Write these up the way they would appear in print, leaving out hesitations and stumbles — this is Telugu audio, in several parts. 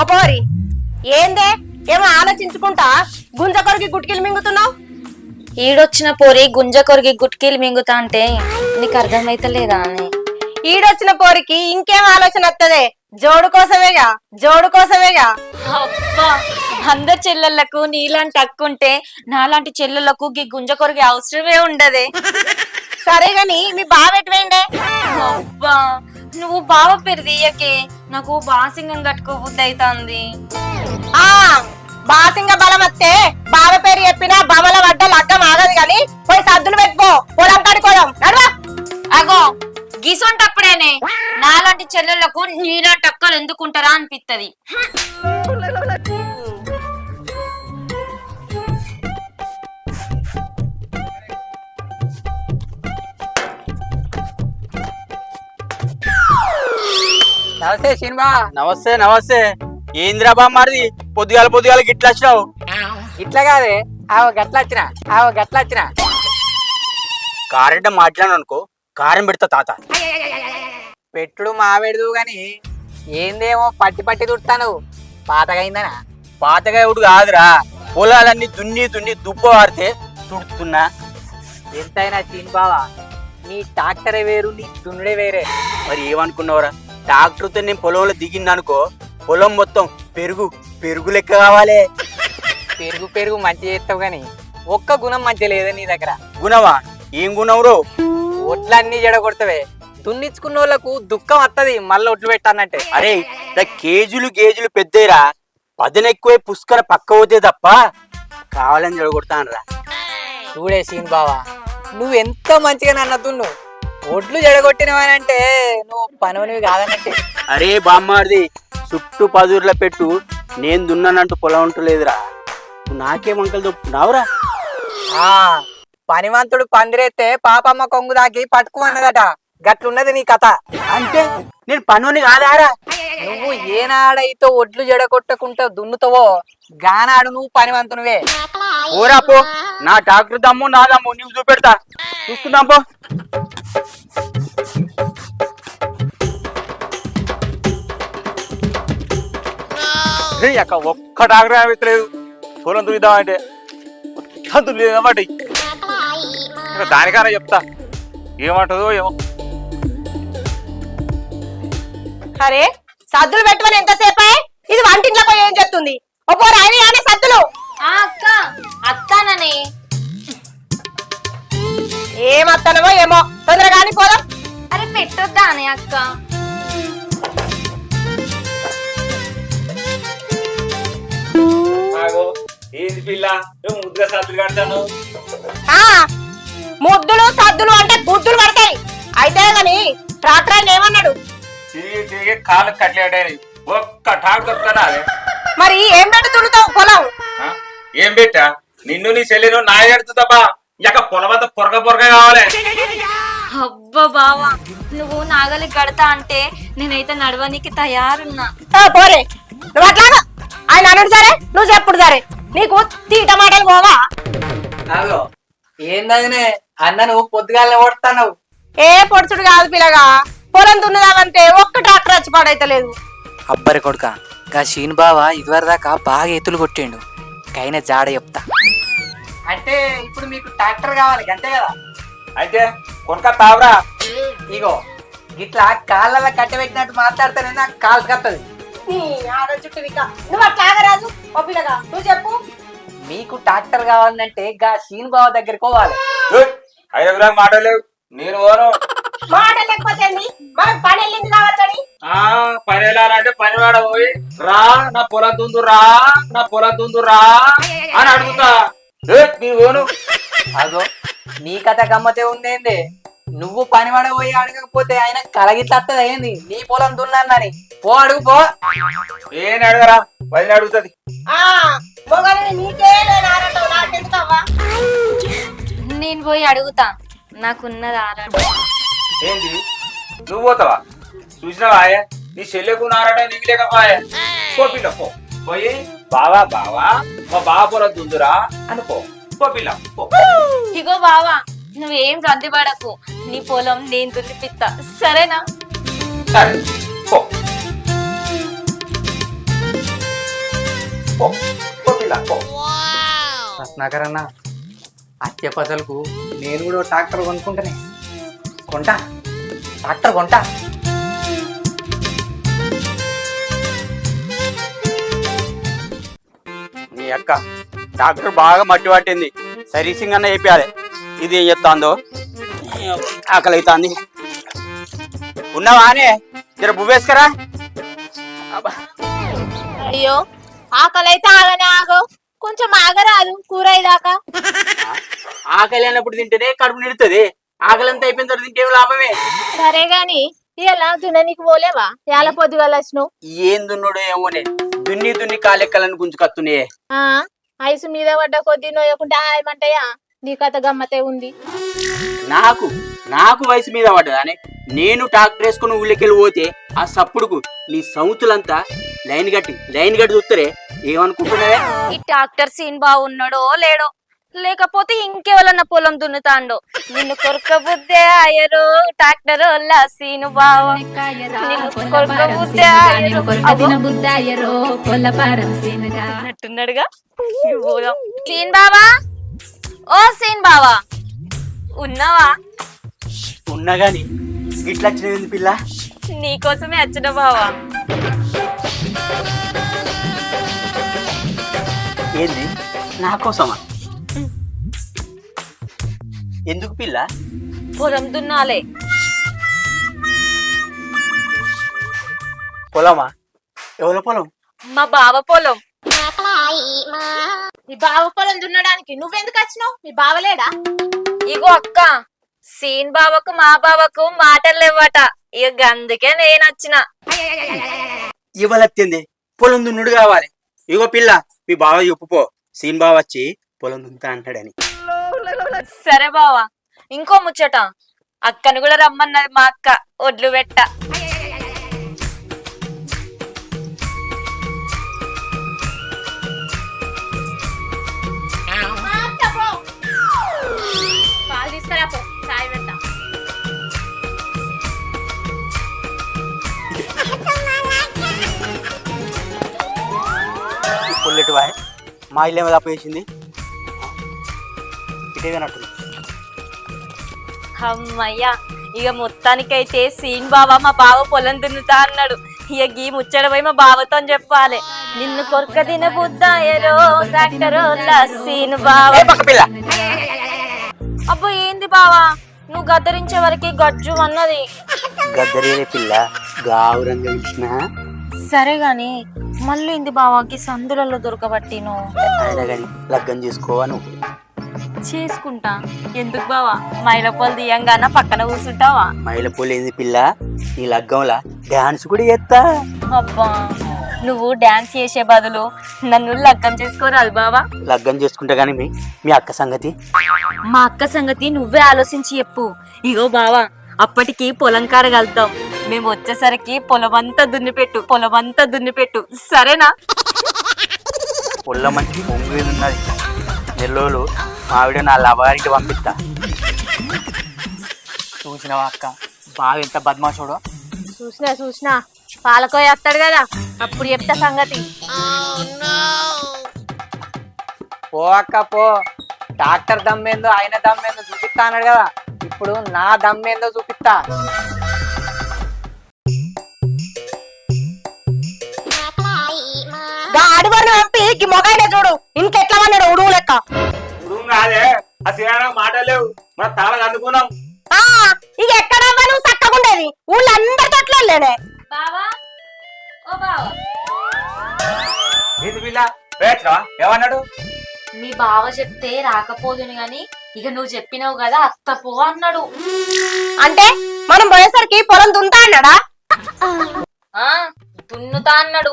ఓ పోరి ఏందే ఏమో ఆలోచించుకుంటా గుంజ కొరికి గుట్కిలు మింగుతున్నావు. ఈడొచ్చిన పోరి గుంజ కొరికి గుట్కీలు మింగుతా అంటే నీకు అర్థమైతలేదా అని. ఈడొచ్చిన పోరికి ఇంకేం ఆలోచన వత్తదే? జోడు కోసమేగా, జోడు కోసమేగా. అబ్బా, అందరి చెల్లెళ్లకు నీలాంటి అక్కుంటే నాలాంటి చెల్లెళ్లకు గీ గుంజ కొరికి అవసరమే ఉండదే. సరే గాని మీ బావ ఎటువేండే? అబ్బా, నువ్వు బావ పేరు తీయకే, నాకు బాసింగం కట్టుకోబుద్ది అవుతుంది. ఆ బాసింగ బలం వస్తే బావ పేరు చెప్పినా బమల వడ్డ లగ్గం ఆగదు గాని పోయి సద్దులు పెట్టుకో, పొలం కడుకోదాం నడవా. అగో గీసొంటప్పుడేనే నాలాంటి చెల్లెళ్లకు నీలాంటి అక్కలు ఎందుకుంటారా అనిపిత్తది. నమస్తే సినిమా. నమస్తే నమస్తే. ఏంద్రా బామ్మారిది పొద్దుగాల గిట్లా వచ్చినావు? ఇట్లా కాదే, గట్ల వచ్చిన కారెంట మాట్లాడు అనుకో, కారం పెడతా తాత. పెట్టుడు మావేడుదు గాని ఏందేమో పట్టి తుడతాను. పాతగైందనా? పాతగా ఇప్పుడు కాదురా, పొలాలన్నీ దున్ని దుబ్బ వారితే తుడుతున్నా. ఎంతైనా బావా, నీ ట్రాక్టరే వేరు, నీ దున్నుడే వేరే. మరి ఏమనుకున్నావురా? ట్రాక్టర్తో నేను పొలంలో దిగిందనుకో, పొలం మొత్తం పెరుగు లెక్క కావాలి. పెరుగు మంచి చేస్తావు గాని ఒక్క గుణం మంచి లేదా నీ దగ్గర? గుణమా? ఏం గుణం రో? ఒడ్లన్నీ జడగొడతావే. దున్నిచ్చుకున్న వాళ్ళకు దుఃఖం వత్తది మళ్ళీ ఒడ్లు పెట్టానంటే. అరే గేజులు పెద్దయిరా, పదనెక్కువే పుష్కర పక్క పోతే తప్ప కావాలని జడగొడతానరా. చూడే బావా, నువ్వు ఎంత మంచిగా నన్ను దున్ను, ఒడ్లు జడగొట్టినవనంటే నువ్వు పనునివి కాదన్నట్టే. అరే బామ్మారిది, చుట్టూ పదూర్ల పెట్టు, నేను దున్నానంటూ పొలం ఉంటలేదురా. నాకేం అంకలు దొప్పుకున్నావురా? ఆ పనివంతుడు పందిరేస్తే పాపమ్మ కొంగు దాకి పట్టుకోమన్నదట. గట్లున్నది నీ కథ. అంటే నేను పనుని కాదారా? నువ్వు ఏనాడైతే ఒడ్లు జడగొట్టకుంటా దున్నుతావో గానాడు నువ్వు పనివంతునివే. ఓరా పో, నా డాక్టర్ దమ్ము నా దమ్ము నీవు చూపెడతా, చూసుకుందాం పో. అక్క ఒక్క డాక్టర్ అనిపించలేదు. పొలం దుద్దామంటే దున్నమాట. ఇంకా దానికన్నా చెప్తా, ఏమంటుందో ఏమో. అరే సద్దులు పెట్టమని ఎంతసేపు? ఇది వంటింట్లో పోయి ఏం చెప్తుంది? ఒక్కో రాయని సద్దులు. అత్తానని ఏమత్తనమో ఏమో, తొందరగాని పోదాం. అరే పెట్టొద్దా అని అక్క? ఏంది పిల్ల ముద్దుగా సత్తులు కడతాను? ముద్దులు సద్దులు అంటే బుద్ధులు పడతాయి. అయితే గాని ట్రాక్టర్ ఏమన్నాడు? కాళ్ళు కట్లేటాయి, ఒక్క టాక్ దొరుకుతానా? మరి ఏం పెట్టి తుడుతావు పొలం? ఏం పెట్టా? నిన్ను నీ చెల్లెను నా ఎడుతుందబ్బా. ఇక పొలం అంతా పొరగ కావాలి. అబ్బా బావా, నువ్వు నాగలి గడతా అంటే నేనైతే నడవనికి తయారున్నా. పోరే నువ్వు అట్లాగా ఆయన అన్నాడు సరే, నువ్వు చెప్పుడు సరే. నీకు తీట మాటలు పోవా? ఏందనే అన్న నువ్వు పొద్దుగాలనే ఓడతావు. ఏ పొడుచుడు కాదు పిల్లగా, పొలం దున్నదామంటే ఒక్క ట్రాక్టర్ వచ్చి పాడైతలేదు. అబ్బరి కొడుక, గా షీన్ బావ ఇదివరదాకా బాగా ఎత్తులు కొట్టిండు. కైనా జాడ చెప్తా. అంటే ఇప్పుడు మీకు ట్రాక్టర్ కావాలి అంతే కదా? అయితే కొనక తావరా. ఇగో ఇట్లా కాళ్ళ కట్టబెట్టినట్టు మాట్లాడితేనే నాకు కాల్స్ కత్తది. నువ్వు అట్లాగా రాజు. ఓ పిల్లగా నువ్వు చెప్పు. మీకు ట్రాక్టర్ కావాలంటే గా షీన్ బావ దగ్గరికి పోవాలి. ఐదు మాటలేవు, నేను పోను. మాట లేకపోతే మనకు పని వెళ్ళింది కావచ్చని. పని వెళ్ళాలంటే పనివాడ పోయి రా నా పొలం తుందురా అని అడుగుతా. నీ పోను. అదో నీ కథ గమ్మతే ఉందేంది? నువ్వు పనివాడ పోయి అడగకపోతే ఆయన కలగిట్లా వస్తుంది ఏంది? నీ పొలం దున్నానని పో, అడుగు పో. ఏం అడగరా, వదిలి అడుగుతుంది. నేను పోయి అడుగుతా, నాకున్నది ఆరాటం. ఏంటి నువ్వు పోతావా? చూసినావా నీ చెల్లెకు నారాట నీకు లేకపోయా? పో పిల్ల పో, పోయి బావా మా బావ పొలం దుందురా అనుకో. పో పిల్ల పో. ఇగో బావా, నువ్వేం రందిపడకు, నీ పొలం నేను దున్నిపిత్తా, సరేనా? సరే పో. పో పో పిల్ల పో. రత్నాకర్ అన్న అత్య పసలకు నేను కూడా ఓ ట్రాక్టర్ కొనుక్కుంటానే. కొంటా ట్రాక్టర్ కొంటా. నీ అక్క డాక్టర్ బాగా మట్టి పట్టింది, సర్వీసింగ్ అన్న చెప్పాలి. ఇది ఏం చెప్తాందో, ఆకలి అవుతుంది. ఉన్నావా అనే జర బువ్వేసుకరా. అయ్యో ఆకలి అయితే ఆగనే ఆగో, కొంచెం ఆగరాదు కూర అయ్యేదాకా. ఆకలి అన్నప్పుడు తింటేనే కడుపు నిడుతుంది, ఆకలి అంతా అయిపోయిన తర్వాత తింటే లాభమే. సరే గాని ఇలా దున్ననికి పోలేవా? ఎలా పొద్దుగాల వచ్చినావు? ఏం దున్నుడో ఏమోనే, దున్ని దున్ని కాలెక్కలను గుంజుకత్తున్నాయే. ఐసు మీద పడ్డ కొద్ది నోయకుంటే ఆయమంటాయా? నీ కథ గమ్మతే ఉంది. నాకు వయసు మీద పడ్డదానే. నేను ట్రాక్టర్ వేసుకుని ఊళ్ళకెళ్ళి పోతే ఆ సప్పుడుకు నీ సౌతులంతా లైన్ గట్టి చూస్తారే, ఏమనుకుంటున్నావే? ఈ ట్రాక్టర్ సీన్ బాగున్నాడో లేడో, లేకపోతే ఇంకెవరన్నా పొలం దున్నుతాండో. నిన్ను కొరక బుద్దే అయ్యరో ట్రాక్టర్ సీను బావ, కొరక బుద్దే అన్నట్టున్నాడుగా. సీన్ బావా, ఓ సీన్ బావా ఉన్నావా? ఉన్నా గాని ఇట్లా వచ్చినది పిల్ల. నీకోసమే వచ్చిన బావా. ఏంది నా కోసమా? ఎందుకు పిల్ల? పొలం దున్నాలే. పొలమా? ఎవరి పొలం? మా బావ పొలం. మీ బావ పొలం దున్నడానికి నువ్వెందుకు వచ్చినావు? మీ బావలేడా? ఇగో అక్క, సీన్ బావకు మా బావకు మాటలు లేవట, ఇక అందుకే నేను వచ్చిన. ఇవ్వలత్తింది పొలం దున్నుడు కావాలి. ఇగో పిల్ల, మీ బావ చెప్పుపో, సీన్ బావ వచ్చి పొలం దున్నుతా అంటాడని. సరే బావా. ఇంకో ముచ్చట, అక్కను కూడా రమ్మన్నది మా అక్క, ఒడ్లు పెట్ట. పాలు తీసుకురా పో, చాయ్ పెట్టా. పుల్లెటి వాయ్ మా ఇల్లు ఏమో తప్పేసింది, ఇటేనట్టుంది. అమ్మయ్యా, ఇక మొత్తానికైతే సీన్ బావ మా బావ పొలం దున్నుతా అన్నాడు. ఇక గీ ముచ్చట పోయి మా బావతో చెప్పాలి. నిన్ను కొరక తిన బుద్దాయరో ట్రాక్టర్ సీన్ బావ. అబ్బో ఏంది బావా, నువ్వు గద్దరించే వరకు గజ్జు అన్నది. గద్దరేనే పిల్ల, గావురంగా ఇచ్చిన. సరే గాని మళ్ళీ ఇంది బావాకి సందులలో దొరకబట్టిను. ఆయన గాని లగ్గం చేసుకోవా? చేసుకుంటా. ఎందుకు బావా, మైలపోలు దియంగాన పక్కన కూర్చుంటావా? మైలపూలు ఏంది పిల్ల, నీ లగ్గంలా డాన్స్ కూడా చేస్తా. అబ్బా, నువ్వు డాన్స్ చేసే బదులు నన్ను లగ్గం చేసుకోరాదు బావా. లగ్గం చేసుకుంటా గానీ మీ అక్క సంగతి? మా అక్క సంగతి నువ్వే ఆలోచించి చెప్పు. ఇగో బావా, అప్పటికి పొలం కాడ కలుద్దాం. మేము వచ్చేసరికి పొలమంతా దున్నిపెట్టు సరేనా? పొల్ల మంచి పొంగు ఉన్నది, నెల్లోలు మావిడ నా లవారికి పంపిస్తా. చూసినావా అక్క, బాగా ఎంత బద్మాషోడో. చూసినా పాలకోయ వస్తాడు కదా, అప్పుడు చెప్తా సంగతి. పో అక్క పో, డాక్టర్ దమ్మేందో ఆయన దమ్మేందో చూపిస్తా అన్నాడు కదా, ఇప్పుడు నా దమ్మేందో చూపిస్తా. ఆడివారిని పంపి మొగానే చూడు, ఇంకెట్లా అన్నాడు ఉడుగు లెక్క. కాదే ఆ శ్రీరామ మాటలు లేవు, మన తాళం అందుకున్నాం. ఇక ఎక్కడ నువ్వు చక్కకుండేది, ఊళ్ళో అందరి తొట్లేనే. బావా, ఓ బావా, ఏంది పిల్ల పేట్రా ఏమన్నాడు? మీ బావ చెప్తే రాకపోదును గాని ఇక నువ్వు చెప్పినావు కదా అత్త పో అన్నాడు. అంటే మనం పోయేసరికి పొలం దున్నుతా అన్నాడా? దున్నుతా అన్నాడు.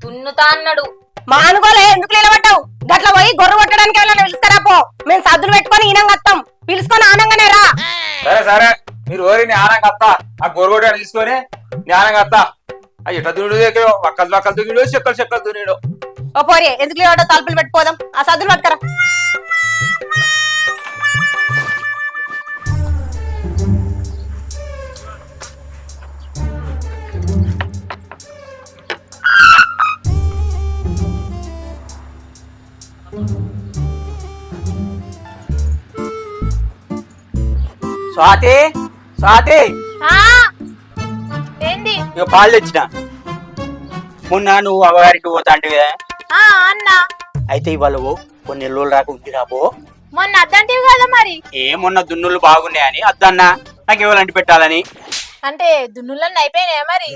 దున్నుతా అన్నాడు. మా అనుకోలే, ఎందుకు నిలబడ్డావు? గట్ల పోయి గొర్రె కొట్టడానికి వెళ్ళాలని పిలుస్తారా పో, మేము సద్దులు పెట్టుకొని ఈనంగా వస్తాం, పిలుచుకొని ఆనంగానే రా. సరే మీరు ఓరి జ్ఞానంగా వస్తా, ఆ గొరగొడ్డ తీసుకొని జ్ఞానంగా వస్తా. అది ఎట్లా దున్నుడు దగ్గర వక్కలు దున్నుడు, చెక్కలు దున్నుడు. ఓ పోరి, ఎందుకు లేవడో తలుపులు పెట్టుకోదాం, ఆ సద్దులు పట్టుకరా. స్వాతి స్వాతి ఏంది ఇక పాలు తెచ్చిన. మొన్న నువ్వు అవ్వగారికి పోతా అంటే కదా, అన్న అయితే ఇవాళ కొన్ని నెలలు రాక ఉంది రాబో. మొన్న అద్దంటివి కదా మరి. ఏమొన్న దున్నులు బాగున్నాయని అద్దన్నా, నాకు ఇవ్వాలంటి పెట్టాలని. అంటే దున్నులన్నీ అయిపోయినాయా మరి?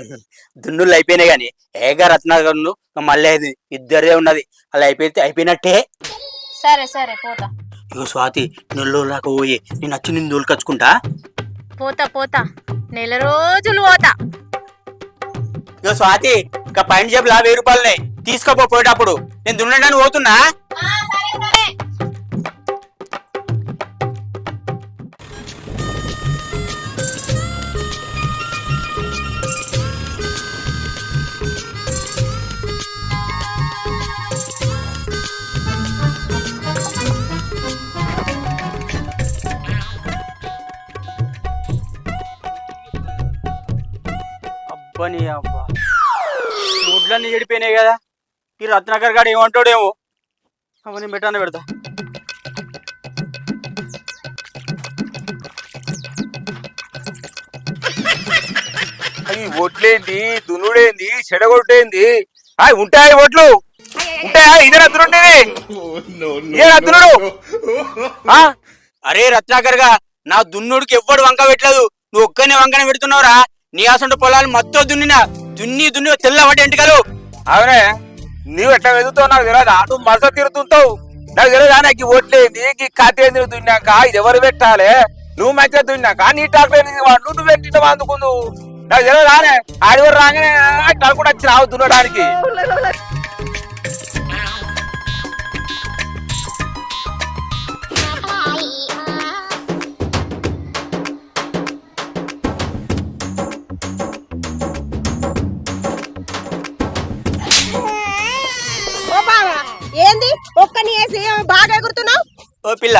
దున్నులు అయిపోయినాయి గాని ఏగా రత్నాకర్ను మళ్ళీ ఇద్దరే ఉన్నది. అలా అయిపోయినట్టే. సరే సరే పోతా. ఇగో స్వాతి, నెల్లూరు రాక పోయి నేను వచ్చి నిన్ను దోలుకొచ్చుకుంటా. పోతా పోతా, నెల రోజులు పోతా. ఇగో స్వాతి, ఇక పైన జేబులా 1000 రూపాయలున్నాయి, తీసుకోపోయేటప్పుడు నేను దున్నడానికి పోతున్నా. అబ్బని అబ్బా, రోడ్లన్నీ చెడిపోయినాయి కదా. ఈ రత్నాకర్ గారు ఏమంటాడేమో. అవన్నీ పెట్టాను పెడతా. అవి ఒట్లేంది, దున్నుడేంది, చెడగొట్టేంది? ఉంటాయి ఒట్లు ఉంటాయా? ఇదే రద్దుండేది, ఇదే రద్దునుడు. అరే రత్నాకర్ గా, నా దున్నుడికి ఎవ్వడు వంక పెట్టలేదు, నువ్వు ఒక్కనే వంకనే పెడుతున్నావురా. నీ అసంటు పొలాలు మొత్తం దున్ని దున్ని తెల్లబడి ఎంటికలు. అవునే, నువ్వు ఎట్లా వెతుకుతావు నాకు తెలియదు. నువ్వు మరస తిరుగుతుంటావు, నాకు తెలియదు. నాకు ఒట్లేంది, కథేంది, దున్నాక ఇది ఎవరు పెట్టాలి? నువ్వు మంచిగా దున్నాక నీ టాక్టర్ నువ్వు పెట్టిన అందుకుందు, నాకు తెలియదు. రానే ఆడివారు రాగానే అట్లా కూడా వచ్చి రావు దున్నడానికి. ఏంది ఒక్కని వేసి బాగా ఎగురుతున్నావు? ఓ పిల్ల,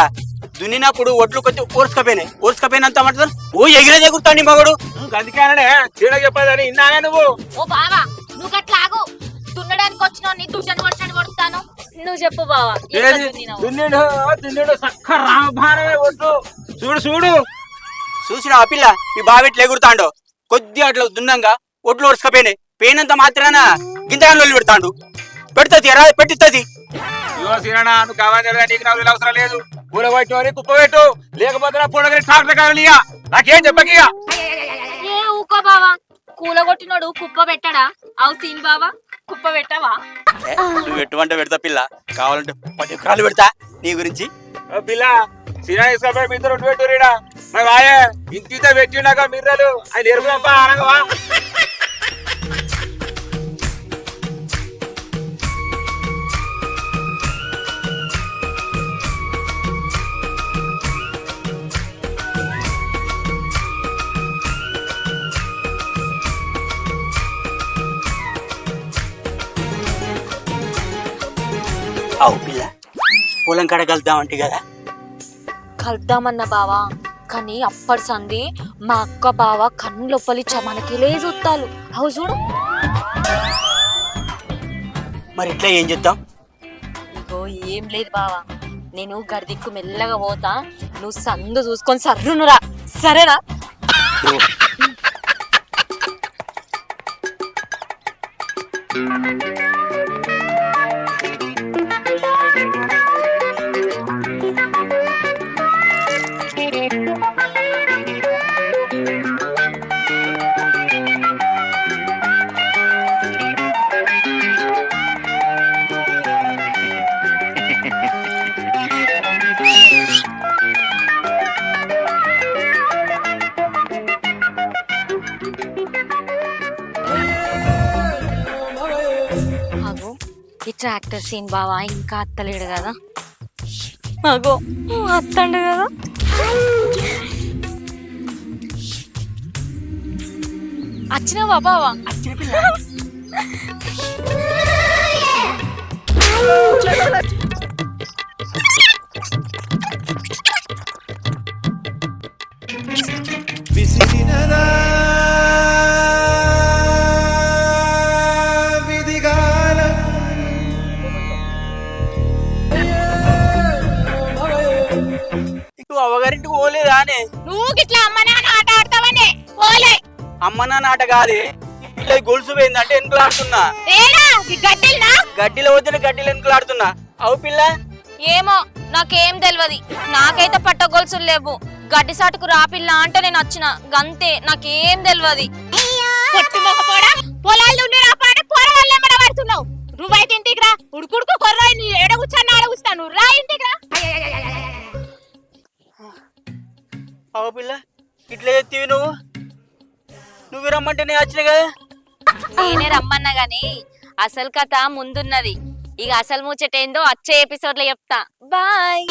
దున్నినప్పుడు ఒడ్లు కొంచెం ఓర్చుకపోయినంత మాట్లాడు. ఓ ఎగిరేది ఎగురుతాండి మగడు. అందుకేనే చీడ చెప్పదని ఇన్నానే నువ్వు. ఓ బావా, నువ్వు అట్లాగు. దున్నడానికి వచ్చిన నీ దుడ్డను కొట్టినట్టు కొడతాను. నువ్వు చెప్పు బావా. దున్నుడు సక్క రామభారమే ఒడ్లు. చూడు చూసిన ఆ పిల్ల ఈ బావిట్లు ఎగురుతాండో. కొద్దిగా అట్లా దున్నంగా ఒడ్లు ఓర్చుకపోయినాయి. పోయినంత మాత్రాన గింతగాని పెడతాండు. పెట్టిస్తుంది. నువ్వు కావాలి, నీకు నాకు అవసరం లేదు. కూర పెట్టు, కుప్ప పెట్టు, లేకపోతే నా పొడగ టాక్టర్ కావాలి. నాకేం చెప్పక. ఏ ఊకో బావా, కూలగొట్టినోడు కుప్ప పెట్టడా? అవు సీన్ బావా, కుప్ప పెట్టవా? నువ్వు ఎటువంటి పెడతా పిల్ల, కావాలంటే 10 ఎకరాలు పెడతా నీ గురించి. పిల్ల సినా ఇసుకపోయి మీ ఇద్దరు పెట్టురీడా. మరి వాయే ఇంత పెట్టినాక మిర్రలు ఆయన ఎరుపు అనగవా? అవు పిల్ల, పొలం కాడ కలుద్దామంటే కదా. కలుద్దామన్న బావా, కానీ అప్పటి సంది మా అక్క బావ కన్ను లోపలిచ్చా మనకి చూస్తాలు. అవు చూడు. మరి ఇట్లా ఏం చేద్దాం? ఇగో ఏం లేదు బావా, నేను గడిదిక్కు మెల్లగా పోతా, నువ్వు సందు చూసుకొని సర్రునురా, సరేనా? ఈ ట్రాక్టర్ సీన్ బావా ఇంకా అత్తలేడు కదా. అగో అత్తండు కదా. వచ్చినావా బావా? అవగారింటికి పోలేదా? నువ్వు గిట్లా అమ్మ నాన్న ఆట కాదే ఇట్లా గొలుసు పోయిందంటే వెనుకలాడుతున్నా గడ్డిలో వద్దని గడ్డిలో వెనుకలాడుతున్నా అవు పిల్ల ఏమో నాకేం తెలియదు. నాకైతే పట్టగొలుసులు లేవు. గడ్డి సాటుకు రాపిల్ల అంటే నేను వచ్చిన గంతే. నాకేం తెలియదు. పొలాలు పడుతున్నావు నువ్వైతే ఇంటికి రా. ఉడుకుడుకు కొర్రాయి నీ ఏడ కూర్చొని ఆడ కూర్చున్నాను. రా ఇంటికి రా. అవు పిల్ల ఇట్లా ఎత్తివి నువ్వు రమ్మంటే నేను వచ్చిన కదా. నేనే రమ్మన్నా గాని అసలు కథ ముందున్నది. ఇక అసలు ముచ్చటేందో వచ్చే ఎపిసోడ్ లో చెప్తా. బాయ్.